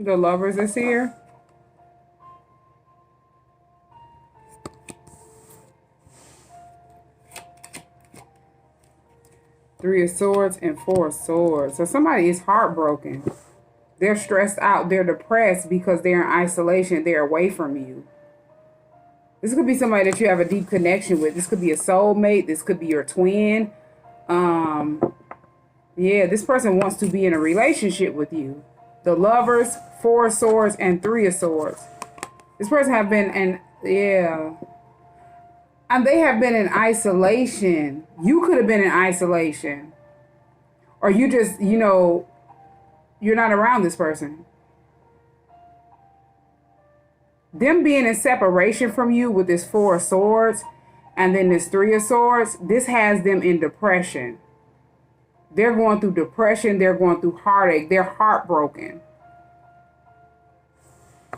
The Lovers is here. Three of Swords and Four of Swords. So somebody is heartbroken. They're stressed out. They're depressed because they're in isolation. They're away from you. This could be somebody that you have a deep connection with. This could be a soulmate. This could be your twin. Yeah, this person wants to be in a relationship with you. The Lovers, Four of Swords, and Three of Swords. This person have been in, and they have been in isolation. You could have been in isolation. Or you just, you're not around this person. Them being in separation from you with this Four of Swords and then this Three of Swords, this has them in depression. They're going through depression. They're going through heartache. They're heartbroken.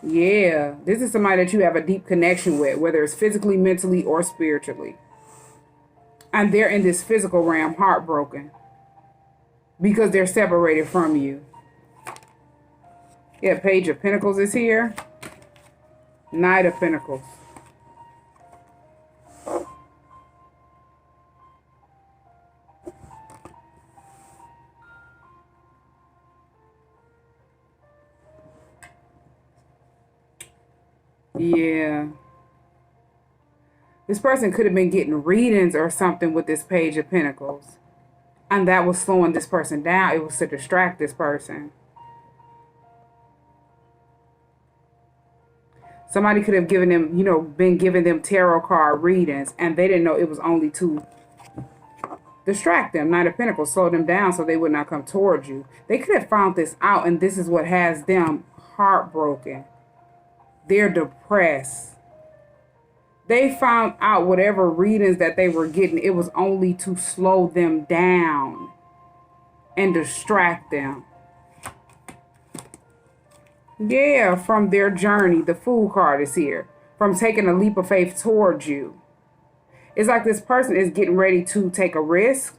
Yeah, this is somebody that you have a deep connection with, whether it's physically, mentally, or spiritually. And they're in this physical realm, heartbroken, because they're separated from you. Yeah, Page of Pinnacles is here. Knight of Pentacles. Yeah. This person could have been getting readings or something with this Page of Pentacles. And that was slowing this person down. It was to distract this person. Somebody could have given them, been giving them tarot card readings. And they didn't know it was only to distract them. Knight of Pentacles, slow them down so they would not come towards you. They could have found this out. And this is what has them heartbroken. They're depressed. They found out whatever readings that they were getting, it was only to slow them down and distract them. Yeah, from their journey. The Fool card is here. From taking a leap of faith towards you. It's like this person is getting ready to take a risk.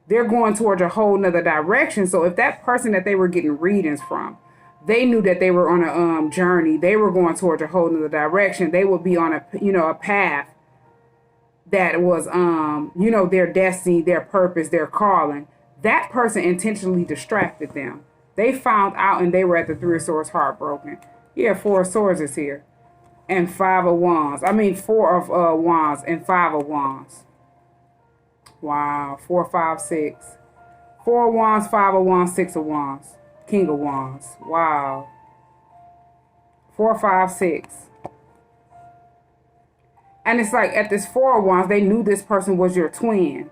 They're going towards a whole nother direction. So if that person that they were getting readings from, they knew that they were on a journey. They were going towards a whole nother direction. They would be on a path that was, their destiny, their purpose, their calling. That person intentionally distracted them. They found out and they were at the Three of Swords heartbroken. Yeah, Four of Swords is here. And Five of Wands. I mean, Four of Wands and Five of Wands. Wow. 4, 5, 6. 4 of Wands, 5 of Wands, 6 of Wands. King of Wands. Wow. 4, 5, 6. And it's like at this 4 of Wands, they knew this person was your twin.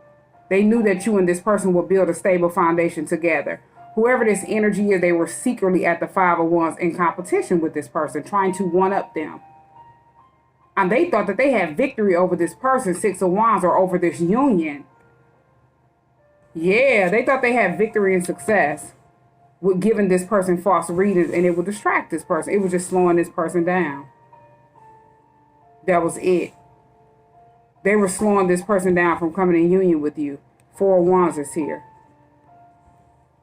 They knew that you and this person would build a stable foundation together. Whoever this energy is, they were secretly at the 5 of Wands in competition with this person, trying to one-up them. And they thought that they had victory over this person, 6 of Wands, or over this union. Yeah, they thought they had victory and success with giving this person false readings, and it would distract this person. It was just slowing this person down. That was it. They were slowing this person down from coming in union with you. 4 of Wands is here.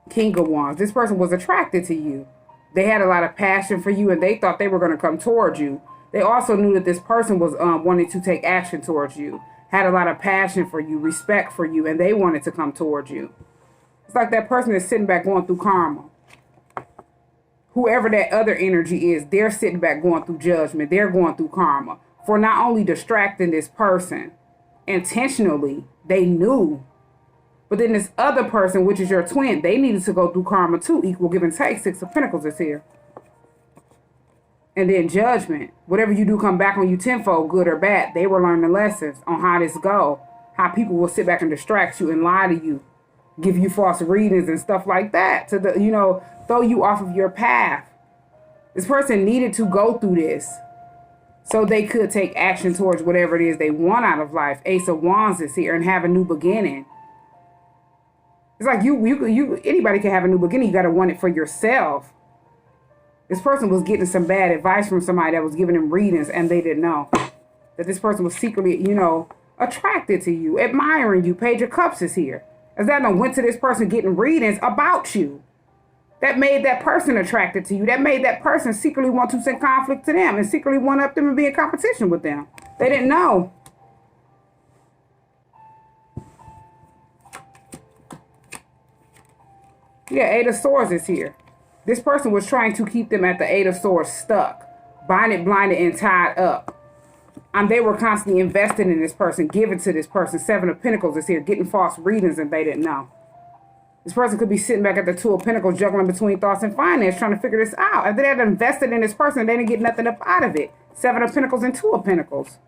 King of Wands. This person was attracted to you. They had a lot of passion for you, and they thought they were going to come towards you. They also knew that this person was wanting to take action towards you. Had a lot of passion for you, respect for you, and they wanted to come towards you. It's like that person is sitting back going through karma. Whoever that other energy is, they're sitting back going through judgment. They're going through karma for not only distracting this person intentionally, they knew. But then this other person, which is your twin, they needed to go through karma too. Equal give and take. 6 of Pentacles is here. And then judgment. Whatever you do come back on you tenfold, good or bad. They were learning lessons on how this go. How people will sit back and distract you and lie to you. Give you false readings and stuff like that. To throw you off of your path. This person needed to go through this so they could take action towards whatever it is they want out of life. Ace of Wands is here and have a new beginning. It's like anybody can have a new beginning. You got to want it for yourself. This person was getting some bad advice from somebody that was giving them readings, and they didn't know that this person was secretly, attracted to you, admiring you. Page of Cups is here. As that one went to this person getting readings about you. That made that person attracted to you. That made that person secretly want to send conflict to them and secretly want up them and be in competition with them. They didn't know. Yeah, Eight of Swords is here. This person was trying to keep them at the Eight of Swords stuck, binded, blinded, and tied up. They were constantly invested in this person, giving to this person. Seven of Pentacles is here, getting false readings and they didn't know. This person could be sitting back at the Two of Pentacles, juggling between thoughts and finance, trying to figure this out. If they had invested in this person, they didn't get nothing up out of it. Seven of Pentacles and Two of Pentacles.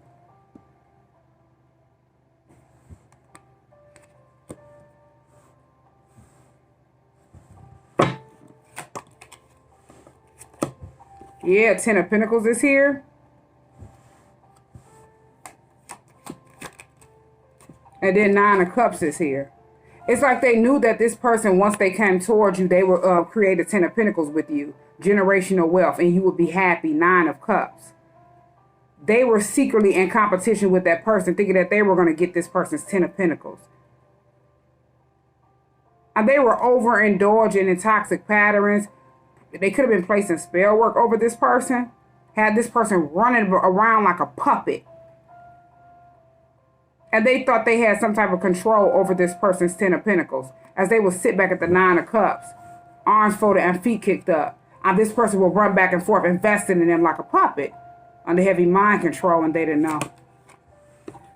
Yeah, Ten of Pentacles is here. And then Nine of Cups is here. It's like they knew that this person, once they came towards you, they would create a Ten of Pentacles with you. Generational wealth, and you would be happy. Nine of Cups. They were secretly in competition with that person, thinking that they were going to get this person's Ten of Pentacles. And they were overindulging in toxic patterns. They could have been placing spell work over this person. Had this person running around like a puppet. And they thought they had some type of control over this person's Ten of Pentacles. As they would sit back at the Nine of Cups, arms folded and feet kicked up. And this person will run back and forth, investing in them like a puppet. Under heavy mind control, and they didn't know.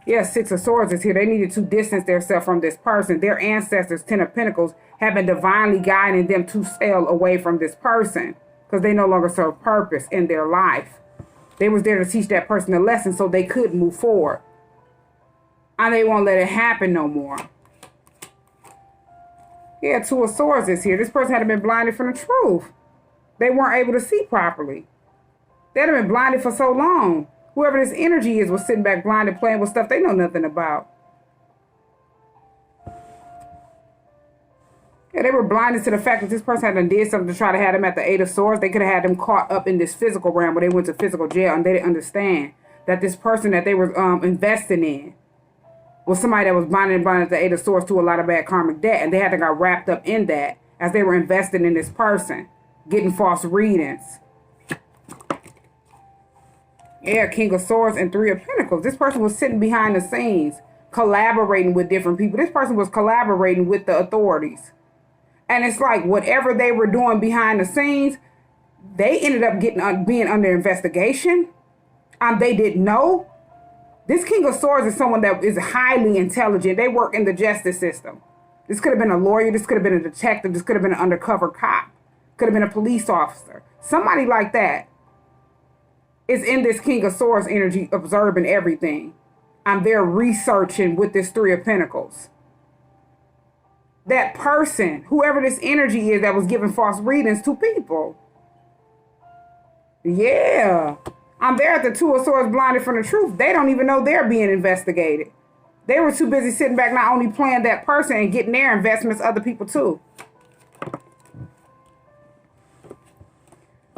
Yeah, Six of Swords is here. They needed to distance themselves from this person. Their ancestors, Ten of Pentacles, have been divinely guiding them to sail away from this person. Because they no longer serve purpose in their life. They was there to teach that person a lesson so they could move forward. And they won't let it happen no more. Yeah, Two of Swords is here. This person had been blinded from the truth. They weren't able to see properly. They'd have been blinded for so long. Whoever this energy is was sitting back blinded, playing with stuff they know nothing about. Yeah, they were blinded to the fact that this person had done did something to try to have them at the Eight of Swords. They could have had them caught up in this physical realm where they went to physical jail, and they didn't understand that this person that they were investing in was somebody that was blinded at the Eight of Swords to a lot of bad karmic debt. And they had to got wrapped up in that as they were investing in this person, getting false readings. Yeah, King of Swords and Three of Pentacles. This person was sitting behind the scenes, collaborating with different people. This person was collaborating with the authorities. And it's like whatever they were doing behind the scenes, they ended up being under investigation. They didn't know. This King of Swords is someone that is highly intelligent. They work in the justice system. This could have been a lawyer. This could have been a detective. This could have been an undercover cop. Could have been a police officer. Somebody like that is in this King of Swords energy, observing everything. They're researching with this Three of Pentacles. That person, whoever this energy is that was giving false readings to people. Yeah. There at the Two of Swords, blinded from the truth. They don't even know they're being investigated. They were too busy sitting back, not only playing that person and getting their investments, other people too.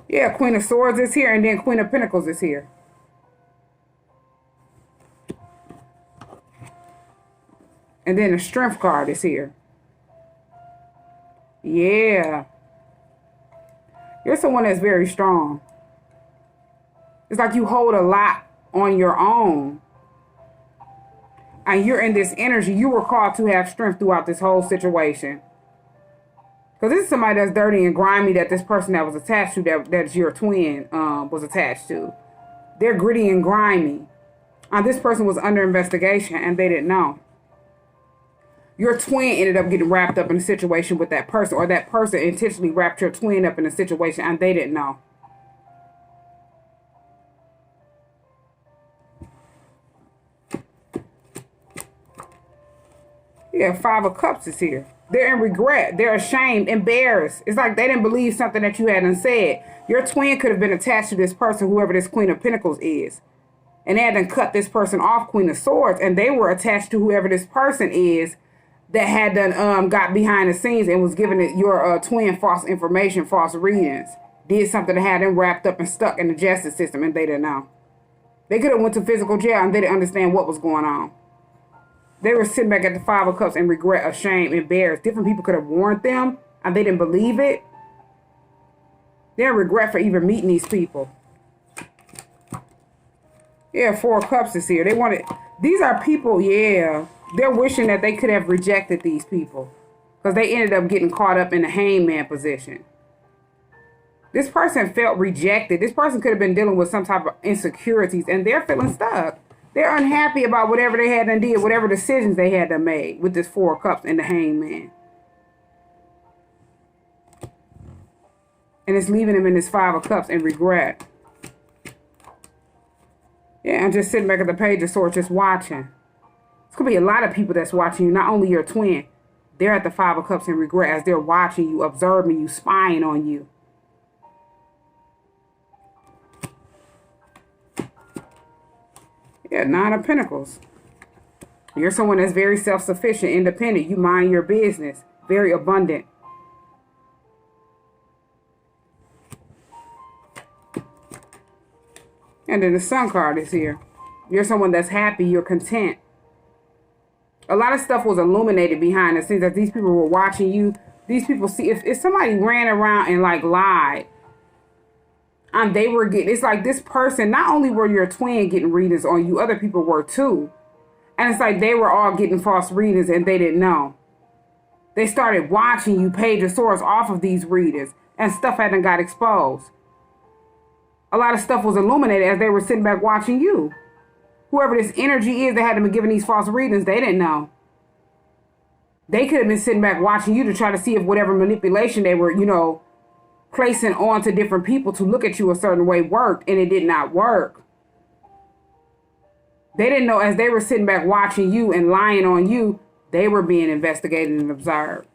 Yeah, Queen of Swords is here, and then Queen of Pentacles is here. And then the Strength card is here. Yeah. You're someone that's very strong. It's like you hold a lot on your own. And you're in this energy. You were called to have strength throughout this whole situation. Because this is somebody that's dirty and grimy that this person that was attached to, that's your twin, was attached to. They're gritty and grimy. This person was under investigation and they didn't know. Your twin ended up getting wrapped up in a situation with that person, or that person intentionally wrapped your twin up in a situation and they didn't know. Yeah, Five of Cups is here. They're in regret. They're ashamed, embarrassed. It's like they didn't believe something that you hadn't said. Your twin could have been attached to this person, whoever this Queen of Pentacles is. And they had to cut this person off, Queen of Swords, and they were attached to whoever this person is that had done got behind the scenes and was giving it your twin false information, false readings. Did something that had them wrapped up and stuck in the justice system, and they didn't know. They could have went to physical jail and they didn't understand what was going on. They were sitting back at the Five of Cups in regret, ashamed, embarrassed. Different people could have warned them and they didn't believe it. They're regret for even meeting these people. Yeah, 4 of Cups is here. They wanted, these are people, yeah. They're wishing that they could have rejected these people. Because they ended up getting caught up in the hangman position. This person felt rejected. This person could have been dealing with some type of insecurities. And they're feeling stuck. They're unhappy about whatever they had done did. Whatever decisions they had to make with this 4 of Cups and the hangman. And it's leaving them in this 5 of Cups in regret. Yeah, I'm just sitting back at the Page of Swords just watching. It's going to be a lot of people that's watching you, not only your twin. They're at the 5 of Cups in regret as they're watching you, observing you, spying on you. Yeah, 9 of Pentacles. You're someone that's very self-sufficient, independent. You mind your business. Very abundant. And then the Sun card is here. You're someone that's happy. You're content. A lot of stuff was illuminated behind the scenes that these people were watching you. These people see, if somebody ran around and like lied, and they were getting, it's like this person, not only were your twin getting readings on you, other people were too. And it's like they were all getting false readings and they didn't know. They started watching you, Page of Swords, off of these readings, and stuff hadn't got exposed. A lot of stuff was illuminated as they were sitting back watching you. Whoever this energy is that had been giving these false readings, they didn't know. They could have been sitting back watching you to try to see if whatever manipulation they were, you know, placing onto different people to look at you a certain way worked, and it did not work. They didn't know as they were sitting back watching you and lying on you, they were being investigated and observed.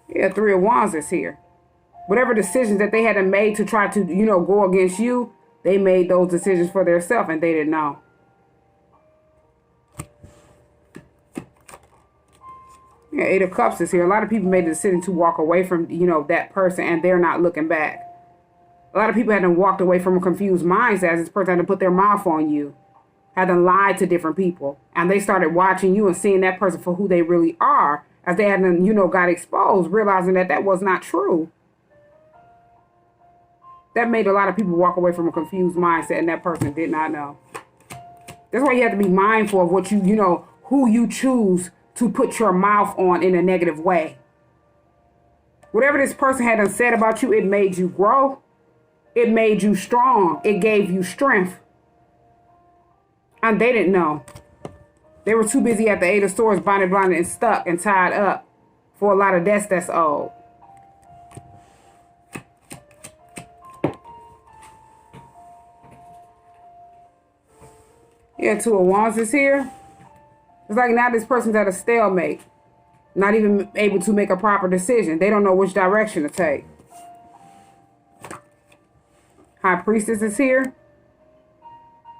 Yeah, 3 of Wands is here. Whatever decisions that they had made to try to, you know, go against you, they made those decisions for themselves and they didn't know. Yeah, 8 of Cups is here. A lot of people made the decision to walk away from, you know, that person and they're not looking back. A lot of people hadn't walked away from a confused mindset as this person had to put their mouth on you, hadn't lied to different people. And they started watching you and seeing that person for who they really are as they hadn't, you know, got exposed, realizing that that was not true. That made a lot of people walk away from a confused mindset and that person did not know. That's why you have to be mindful of what you know, who you choose to put your mouth on in a negative way. Whatever this person had said about you, it made you grow. It made you strong. It gave you strength. And they didn't know. They were too busy at the 8 of Swords, bonded, blinded, and stuck and tied up for a lot of debts that's owed. Yeah, 2 of Wands is here. It's like now this person's at a stalemate. Not even able to make a proper decision. They don't know which direction to take. High Priestess is here.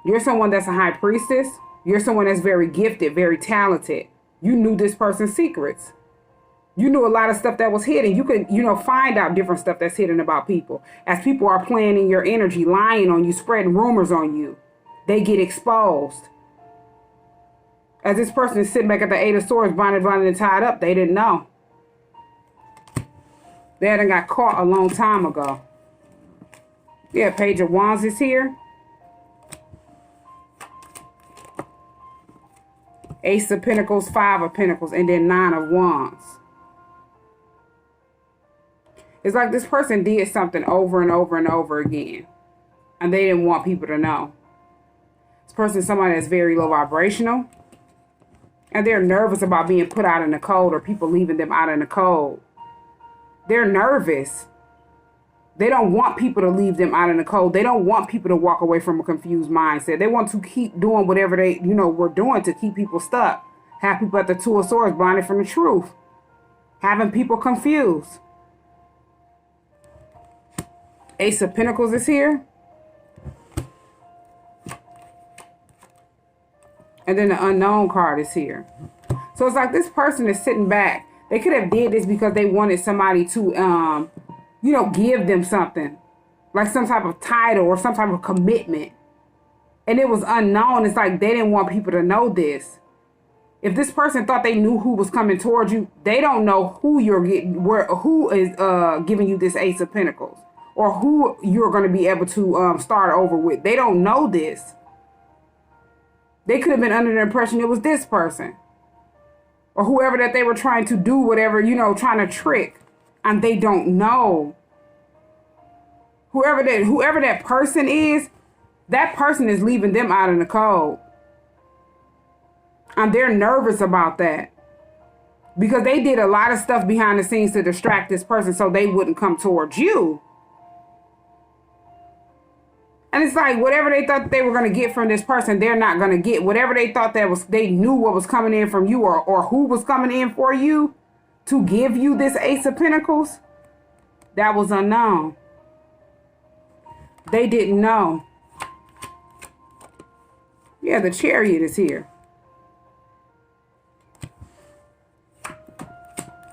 You're someone that's a High Priestess. You're someone that's very gifted, very talented. You knew this person's secrets. You knew a lot of stuff that was hidden. You could, you know, find out different stuff that's hidden about people. As people are playing in your energy, lying on you, spreading rumors on you, they get exposed. As this person is sitting back at the 8 of Swords, bonded, blinded, and tied up, they didn't know. They hadn't got caught a long time ago. Yeah, Page of Wands is here. Ace of Pentacles, 5 of Pentacles, and then 9 of Wands. It's like this person did something over and over and over again. And they didn't want people to know. This person is somebody that's very low vibrational. And they're nervous about being put out in the cold or people leaving them out in the cold. They're nervous. They don't want people to leave them out in the cold. They don't want people to walk away from a confused mindset. They want to keep doing whatever they, you know, were doing to keep people stuck. Have people at the 2 of Swords blinded from the truth. Having people confused. Ace of Pentacles is here. And then the Unknown card is here. So it's like this person is sitting back. They could have did this because they wanted somebody to, you know, give them something. Like some type of title or some type of commitment. And it was unknown. It's like they didn't want people to know this. If this person thought they knew who was coming towards you, they don't know who you're getting, who is giving you this Ace of Pentacles, or who you're going to be able to start over with. They don't know this. They could have been under the impression it was this person, or whoever that they were trying to do whatever, trying to trick, and they don't know. Whoever that person is, that person is leaving them out in the cold. And they're nervous about that because they did a lot of stuff behind the scenes to distract this person so they wouldn't come towards you. And it's like whatever they thought they were going to get from this person, they're not going to get. Whatever they thought they knew what was coming in from you, or who was coming in for you to give you this Ace of Pentacles, that was unknown. They didn't know. Yeah, the Chariot is here.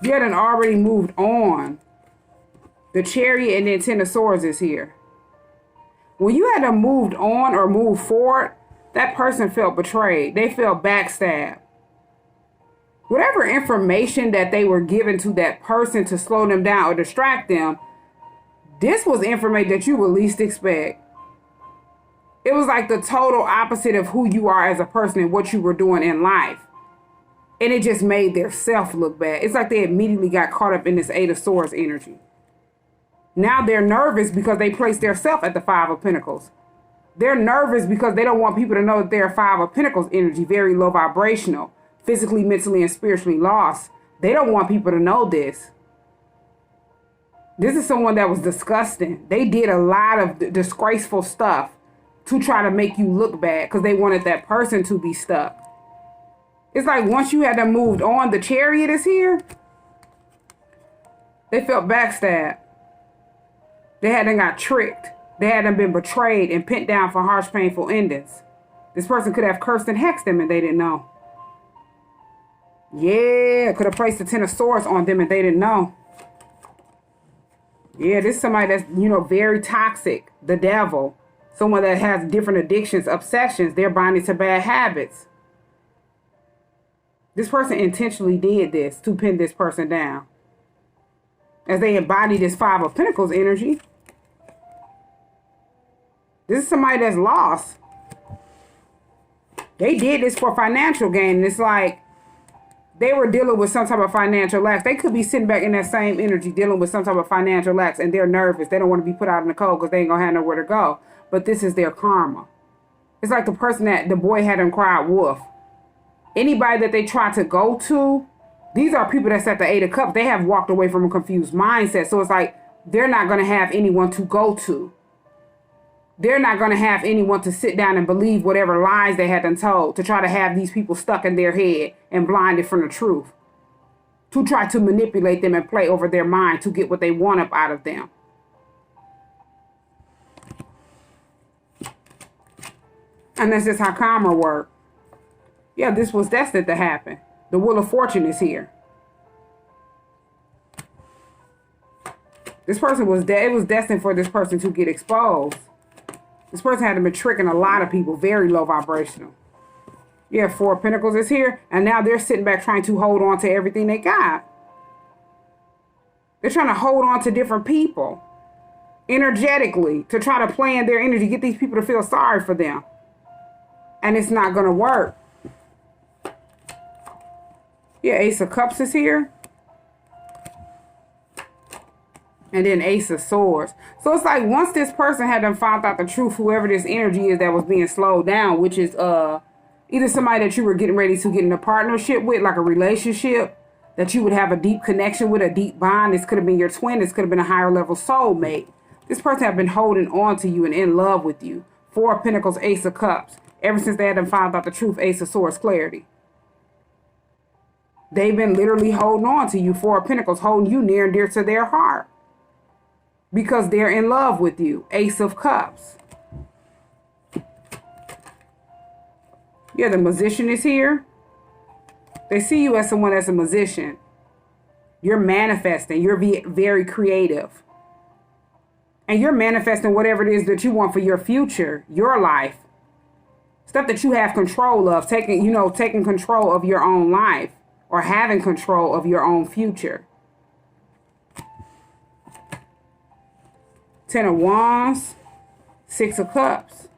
You hadn't already moved on. The Chariot and then Ten of Swords is here. When you had to moved on or move forward, that person felt betrayed. They felt backstabbed. Whatever information that they were given to that person to slow them down or distract them, this was information that you would least expect. It was like the total opposite of who you are as a person and what you were doing in life. And it just made their self look bad. It's like they immediately got caught up in this Eight of Swords energy. Now they're nervous because they placed their self at the Five of Pentacles. They're nervous because they don't want people to know that they're Five of Pentacles energy, very low vibrational, physically, mentally, and spiritually lost. They don't want people to know this. This is someone that was disgusting. They did a lot of disgraceful stuff to try to make you look bad because they wanted that person to be stuck. It's like once you had them moved on, the Chariot is here. They felt backstabbed. They hadn't got tricked. They hadn't been betrayed and pinned down for harsh, painful endings. This person could have cursed and hexed them and they didn't know. Yeah, could have placed the Ten of Swords on them and they didn't know. Yeah, this is somebody that's, very toxic. The devil. Someone that has different addictions, obsessions. They're binding to bad habits. This person intentionally did this to pin this person down. As they embody this Five of Pentacles energy. This is somebody that's lost. They did this for financial gain. And it's like they were dealing with some type of financial lack. They could be sitting back in that same energy dealing with some type of financial lack, and they're nervous. They don't want to be put out in the cold because they ain't going to have nowhere to go. But this is their karma. It's like the person that the boy had him cried wolf. Anybody that they try to go to, these are people that's at the Eight of Cups. They have walked away from a confused mindset. So it's like they're not going to have anyone to go to. They're not going to have anyone to sit down and believe whatever lies they had been told, to try to have these people stuck in their head and blinded from the truth, to try to manipulate them and play over their mind to get what they want up out of them. And that's just how karma works. Yeah, this was destined to happen. The Wheel of Fortune is here. This person was it was destined for this person to get exposed. This person had been tricking a lot of people, very low vibrational. Yeah, Four of Pentacles is here, and now they're sitting back trying to hold on to everything they got. They're trying to hold on to different people energetically to try to play in their energy, get these people to feel sorry for them. And it's not going to work. Yeah, Ace of Cups is here. And then Ace of Swords. So it's like once this person had them found out the truth, whoever this energy is that was being slowed down, which is either somebody that you were getting ready to get in a partnership with, like a relationship, that you would have a deep connection with, a deep bond. This could have been your twin. This could have been a higher level soulmate. This person have been holding on to you and in love with you. Four of Pentacles, Ace of Cups. Ever since they had them found out the truth, Ace of Swords, clarity. They've been literally holding on to you. Four of Pentacles, holding you near and dear to their heart. Because they're in love with you. Ace of Cups. Yeah, the Magician is here. They see you as someone that's a magician. You're manifesting. You're very creative. And you're manifesting whatever it is that you want for your future, your life. Stuff that you have control of, taking control of your own life or having control of your own future. 10 of Wands, 6 of Cups.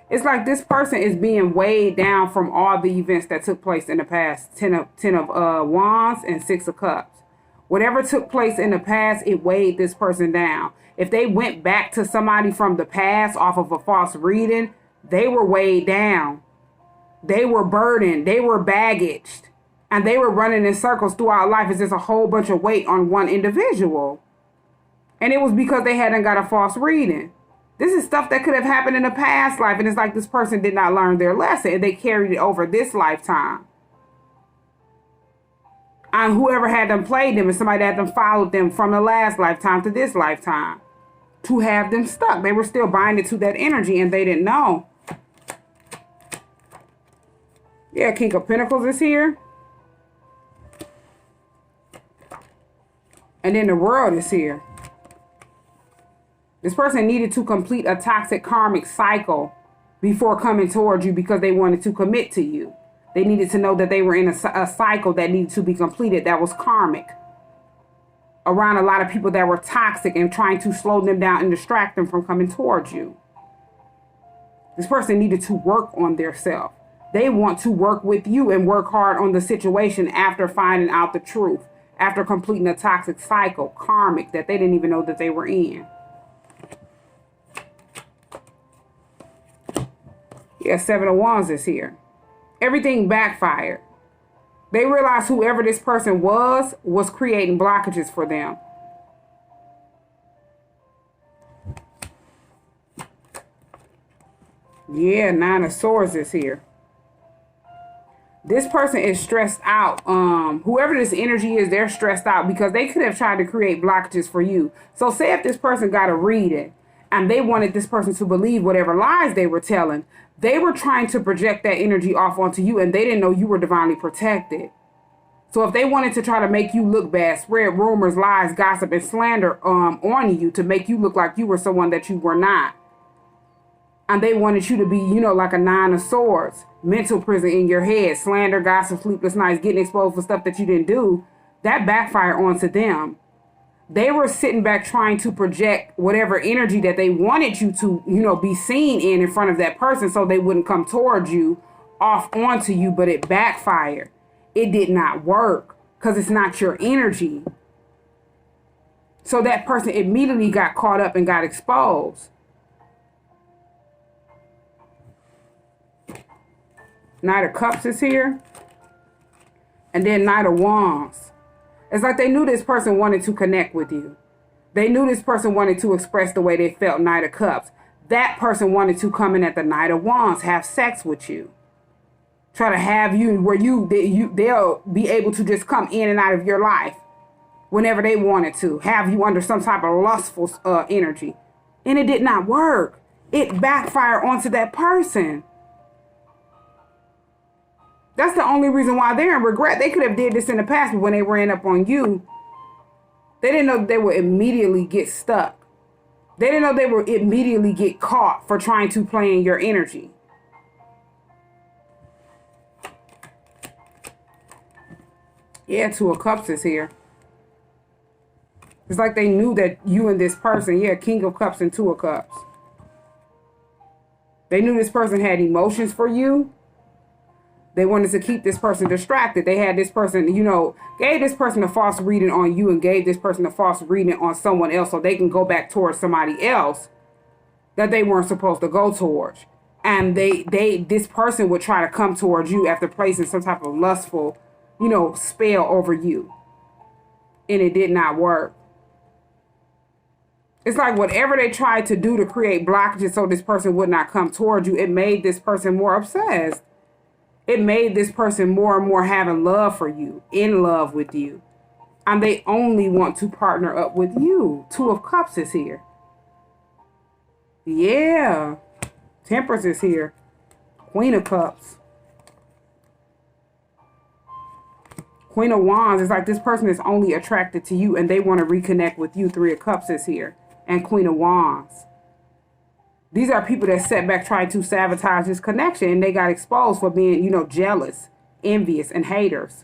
It's like this person is being weighed down from all the events that took place in the past. 10 of Wands and 6 of Cups. Whatever took place in the past, it weighed this person down. If they went back to somebody from the past off of a false reading, they were weighed down. They were burdened. They were baggaged. And they were running in circles throughout life. It's just a whole bunch of weight on one individual. And it was because they hadn't got a false reading. This is stuff that could have happened in a past life. And it's like this person did not learn their lesson. And they carried it over this lifetime. And whoever had them played them, and somebody had them followed them from the last lifetime to this lifetime to have them stuck. They were still binded to that energy and they didn't know. Yeah, King of Pinnacles is here. And then the World is here. This person needed to complete a toxic karmic cycle before coming towards you because they wanted to commit to you. They needed to know that they were in a cycle that needed to be completed that was karmic. Around a lot of people that were toxic and trying to slow them down and distract them from coming towards you. This person needed to work on their self. They want to work with you and work hard on the situation after finding out the truth. After completing a toxic cycle, karmic, that they didn't even know that they were in. Yeah, 7 of Wands is here. Everything backfired. They realized whoever this person was creating blockages for them. Yeah, 9 of Swords is here. This person is stressed out. Whoever this energy is, they're stressed out because they could have tried to create blockages for you. So say if this person got a reading and they wanted this person to believe whatever lies they were telling, they were trying to project that energy off onto you and they didn't know you were divinely protected. So if they wanted to try to make you look bad, spread rumors, lies, gossip, and slander on you to make you look like you were someone that you were not. And they wanted you to be, like a 9 of Swords. Mental prison in your head. Slander, gossip, sleepless nights, getting exposed for stuff that you didn't do. That backfired onto them. They were sitting back trying to project whatever energy that they wanted you to, be seen in front of that person so they wouldn't come towards you, off onto you, but it backfired. It did not work because it's not your energy. So that person immediately got caught up and got exposed. Knight of Cups is here. And then Knight of Wands. It's like they knew this person wanted to connect with you. They knew this person wanted to express the way they felt. Knight of Cups. That person wanted to come in at the Knight of Wands, have sex with you. Try to have you where they'll be able to just come in and out of your life whenever they wanted to. Have you under some type of lustful energy. And it did not work. It backfired onto that person. That's the only reason why they're in regret. They could have did this in the past, but when they ran up on you, they didn't know that they would immediately get stuck. They didn't know they would immediately get caught for trying to play in your energy. Yeah, 2 of Cups is here. It's like they knew that you and this person, King of Cups and 2 of Cups. They knew this person had emotions for you. They wanted to keep this person distracted. They had this person, gave this person a false reading on you and gave this person a false reading on someone else so they can go back towards somebody else that they weren't supposed to go towards. And this person would try to come towards you after placing some type of lustful, spell over you. And it did not work. It's like whatever they tried to do to create blockages so this person would not come towards you, it made this person more obsessed. It made this person more and more having love for you, in love with you. And they only want to partner up with you. 2 of Cups is here. Yeah. Temperance is here. Queen of Cups. Queen of Wands. It's like this person is only attracted to you and they want to reconnect with you. 3 of Cups is here. And Queen of Wands. These are people that set back trying to sabotage this connection, and they got exposed for being, you know, jealous, envious, and haters.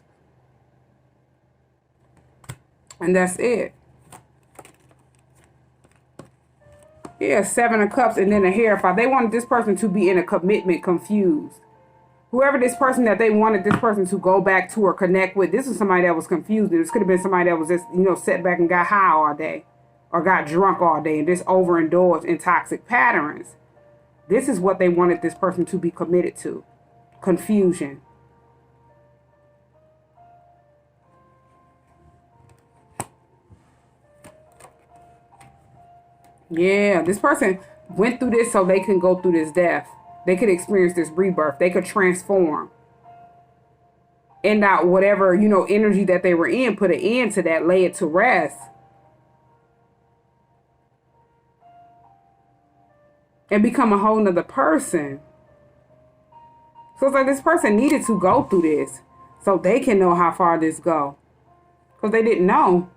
And that's it. Yeah, 7 of Cups and then a Hierophant. They wanted this person to be in a commitment confused. Whoever this person that they wanted this person to go back to or connect with, this is somebody that was confused. This could have been somebody that was just, you know, set back and got high all day or got drunk all day and just overindulged in toxic patterns. This is what they wanted this person to be committed to. Confusion. Yeah, this person went through this so they can go through this death. They could experience this rebirth. They could transform. And not whatever, you know, energy that they were in, put an end to that, lay it to rest. And become a whole nother person. So it's like this person needed to go through this so they can know how far this go. Because they didn't know.